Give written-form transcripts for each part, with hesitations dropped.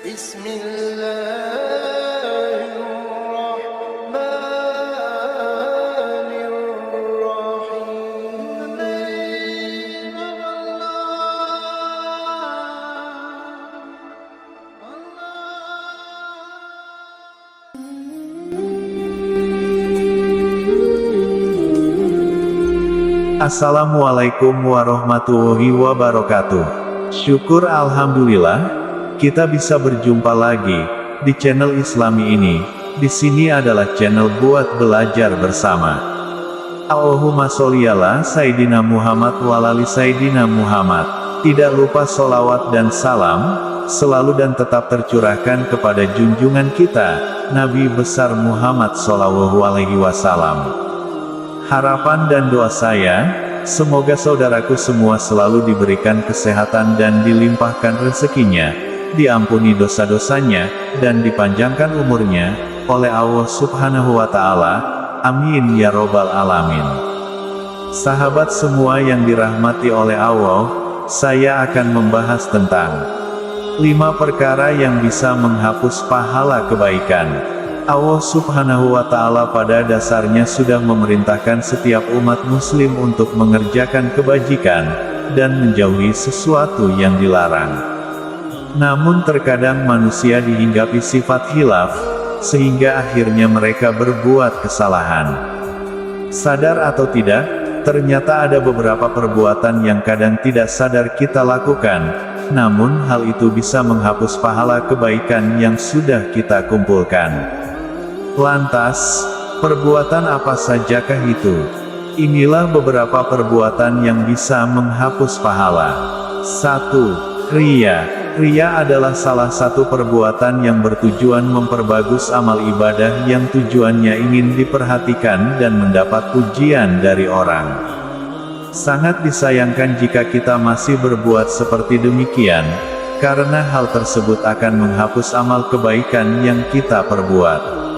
بسم الله الرحمن الرحيم. Assalamualaikum warahmatullahi wabarakatuh. Syukur alhamdulillah, kita bisa berjumpa lagi di channel Islami ini. Di sini adalah channel buat belajar bersama. Allahumma sholli ala Sayyidina Muhammad walali Sayyidina Muhammad. Tidak lupa sholawat dan salam selalu dan tetap tercurahkan kepada junjungan kita, Nabi besar Muhammad Shallallahu Alaihi Wasallam. Harapan dan doa saya, semoga saudaraku semua selalu diberikan kesehatan dan dilimpahkan rezekinya, diampuni dosa-dosanya, dan dipanjangkan umurnya, oleh Allah Subhanahu wa Ta'ala. Amin ya Robbal Alamin. Sahabat semua yang dirahmati oleh Allah, saya akan membahas tentang 5 perkara yang bisa menghapus pahala kebaikan. Allah Subhanahu wa Ta'ala pada dasarnya sudah memerintahkan setiap umat muslim untuk mengerjakan kebajikan, dan menjauhi sesuatu yang dilarang. Namun terkadang manusia dihinggapi sifat khilaf, sehingga akhirnya mereka berbuat kesalahan. Sadar atau tidak, ternyata ada beberapa perbuatan yang kadang tidak sadar kita lakukan, namun hal itu bisa menghapus pahala kebaikan yang sudah kita kumpulkan. Lantas, perbuatan apa sajakah itu? Inilah beberapa perbuatan yang bisa menghapus pahala. 1. Riya. Riya adalah salah satu perbuatan yang bertujuan memperbagus amal ibadah yang tujuannya ingin diperhatikan dan mendapat pujian dari orang. Sangat disayangkan jika kita masih berbuat seperti demikian, karena hal tersebut akan menghapus amal kebaikan yang kita perbuat.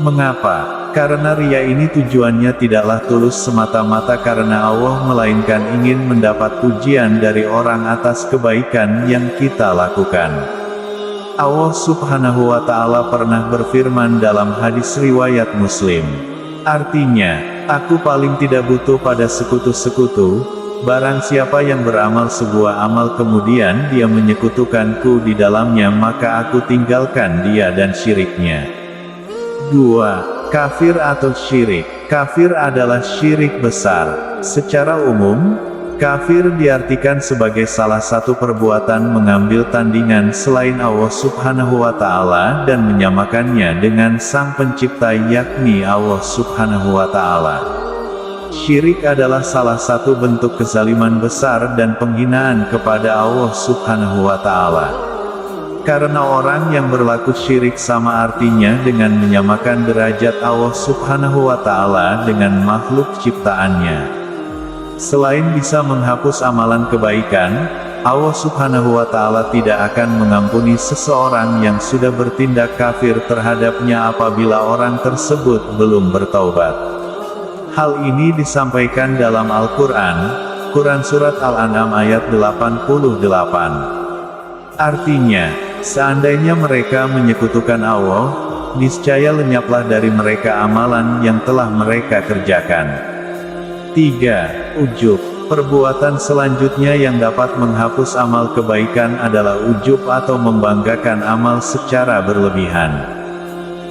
Mengapa? Karena riya ini tujuannya tidaklah tulus semata-mata karena Allah, melainkan ingin mendapat pujian dari orang atas kebaikan yang kita lakukan. Allah Subhanahu wa Ta'ala pernah berfirman dalam hadis riwayat Muslim. Artinya, aku paling tidak butuh pada sekutu-sekutu. Barang siapa yang beramal sebuah amal kemudian dia menyekutukanku di dalamnya, maka aku tinggalkan dia dan syiriknya. 2. Kafir atau syirik. Kafir adalah syirik besar. Secara umum, kafir diartikan sebagai salah satu perbuatan mengambil tandingan selain Allah Subhanahu wa Ta'ala dan menyamakannya dengan Sang Pencipta, yakni Allah Subhanahu wa Ta'ala. Syirik adalah salah satu bentuk kezaliman besar dan penghinaan kepada Allah Subhanahu wa Ta'ala. Karena orang yang berlaku syirik sama artinya dengan menyamakan derajat Allah Subhanahu wa Ta'ala dengan makhluk ciptaannya. Selain bisa menghapus amalan kebaikan, Allah Subhanahu wa Ta'ala tidak akan mengampuni seseorang yang sudah bertindak kafir terhadapnya apabila orang tersebut belum bertaubat. Hal ini disampaikan dalam Al-Quran, Quran Surat Al-An'am ayat 88. Artinya, seandainya mereka menyekutukan Allah, niscaya lenyaplah dari mereka amalan yang telah mereka kerjakan. 3. Ujub. Perbuatan selanjutnya yang dapat menghapus amal kebaikan adalah ujub atau membanggakan amal secara berlebihan.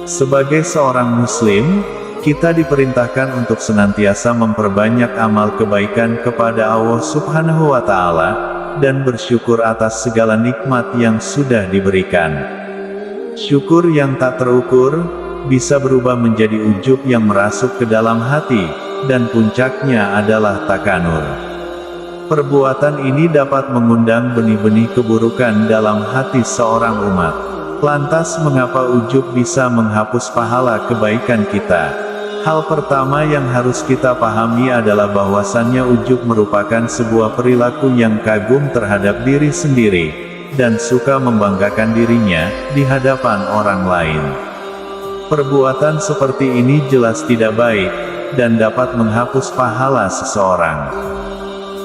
Sebagai seorang muslim, kita diperintahkan untuk senantiasa memperbanyak amal kebaikan kepada Allah Subhanahu wa Ta'ala, dan bersyukur atas segala nikmat yang sudah diberikan. Syukur yang tak terukur, bisa berubah menjadi ujub yang merasuk ke dalam hati, dan puncaknya adalah takanur. Perbuatan ini dapat mengundang benih-benih keburukan dalam hati seorang umat. Lantas mengapa ujub bisa menghapus pahala kebaikan kita? Hal pertama yang harus kita pahami adalah bahwasannya ujub merupakan sebuah perilaku yang kagum terhadap diri sendiri, dan suka membanggakan dirinya di hadapan orang lain. Perbuatan seperti ini jelas tidak baik, dan dapat menghapus pahala seseorang.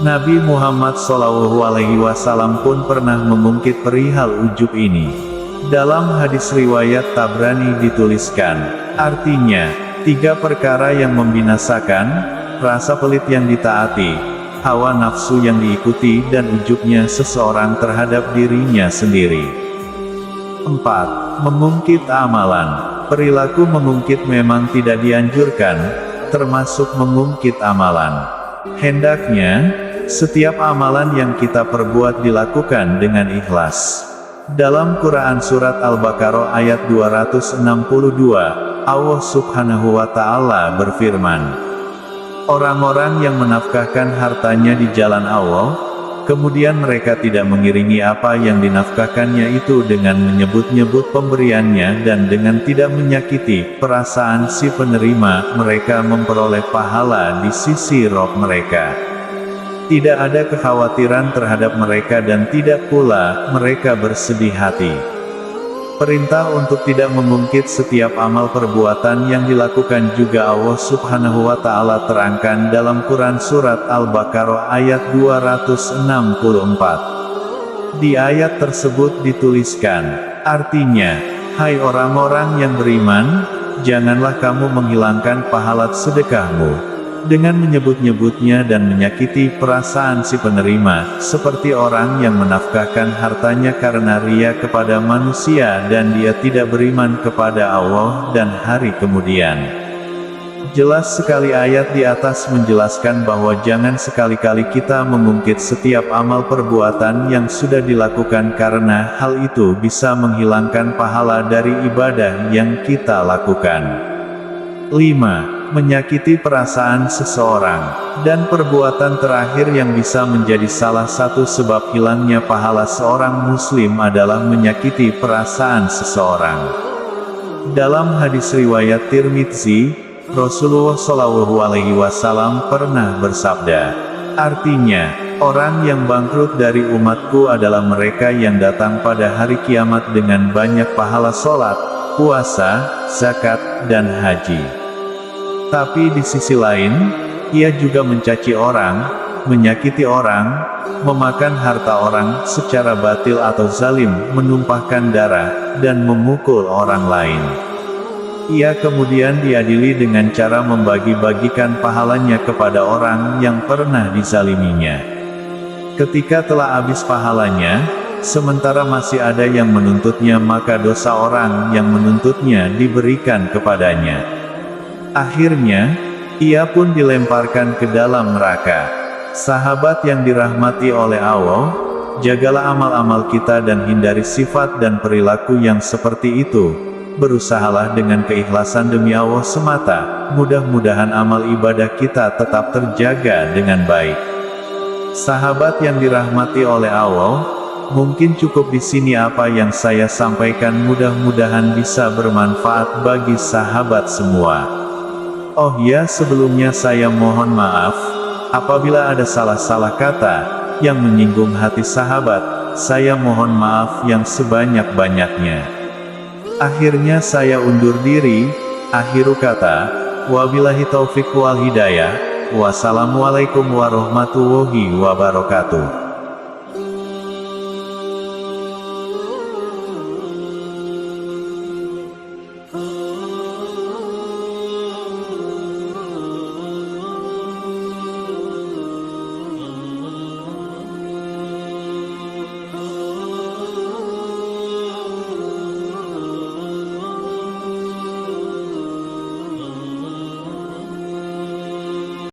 Nabi Muhammad SAW pun pernah mengungkit perihal ujub ini. Dalam hadis riwayat Tabrani dituliskan, artinya, 3 perkara yang membinasakan, rasa pelit yang ditaati, hawa nafsu yang diikuti dan ujubnya seseorang terhadap dirinya sendiri. 4. Mengungkit amalan. Perilaku mengungkit memang tidak dianjurkan, termasuk mengungkit amalan. Hendaknya, setiap amalan yang kita perbuat dilakukan dengan ikhlas. Dalam Quran Surat Al-Baqarah ayat 262, Allah Subhanahu wa Ta'ala berfirman, orang-orang yang menafkahkan hartanya di jalan Allah, kemudian mereka tidak mengiringi apa yang dinafkahkannya itu dengan menyebut-nyebut pemberiannya dan dengan tidak menyakiti perasaan si penerima, mereka memperoleh pahala di sisi Rabb mereka. Tidak ada kekhawatiran terhadap mereka dan tidak pula mereka bersedih hati. Perintah untuk tidak mengungkit setiap amal perbuatan yang dilakukan juga Allah Subhanahu wa Ta'ala terangkan dalam Quran Surat Al-Baqarah ayat 264. Di ayat tersebut dituliskan, artinya, hai orang-orang yang beriman, janganlah kamu menghilangkan pahala sedekahmu dengan menyebut-nyebutnya dan menyakiti perasaan si penerima, seperti orang yang menafkahkan hartanya karena ria kepada manusia dan dia tidak beriman kepada Allah dan hari kemudian. Jelas sekali ayat di atas menjelaskan bahwa jangan sekali-kali kita mengungkit setiap amal perbuatan yang sudah dilakukan karena hal itu bisa menghilangkan pahala dari ibadah yang kita lakukan. 5. Menyakiti perasaan seseorang, dan perbuatan terakhir yang bisa menjadi salah satu sebab hilangnya pahala seorang muslim adalah menyakiti perasaan seseorang. Dalam hadis riwayat Tirmidzi, Rasulullah Shallallahu Alaihi Wasallam pernah bersabda, artinya, orang yang bangkrut dari umatku adalah mereka yang datang pada hari kiamat dengan banyak pahala sholat, puasa, zakat, dan haji. Tapi di sisi lain, ia juga mencaci orang, menyakiti orang, memakan harta orang secara batil atau zalim, menumpahkan darah, dan memukul orang lain. Ia kemudian diadili dengan cara membagi-bagikan pahalanya kepada orang yang pernah dizaliminya. Ketika telah habis pahalanya, sementara masih ada yang menuntutnya, maka dosa orang yang menuntutnya diberikan kepadanya. Akhirnya, ia pun dilemparkan ke dalam neraka. Sahabat yang dirahmati oleh Allah, jagalah amal-amal kita dan hindari sifat dan perilaku yang seperti itu. Berusahalah dengan keikhlasan demi Allah semata, mudah-mudahan amal ibadah kita tetap terjaga dengan baik. Sahabat yang dirahmati oleh Allah, mungkin cukup di sini apa yang saya sampaikan, mudah-mudahan bisa bermanfaat bagi sahabat semua. Oh ya, sebelumnya saya mohon maaf, apabila ada salah-salah kata, yang menyinggung hati sahabat, saya mohon maaf yang sebanyak-banyaknya. Akhirnya saya undur diri, akhiru kata, wabillahi taufiq wal hidayah, wassalamualaikum warahmatullahi wabarakatuh.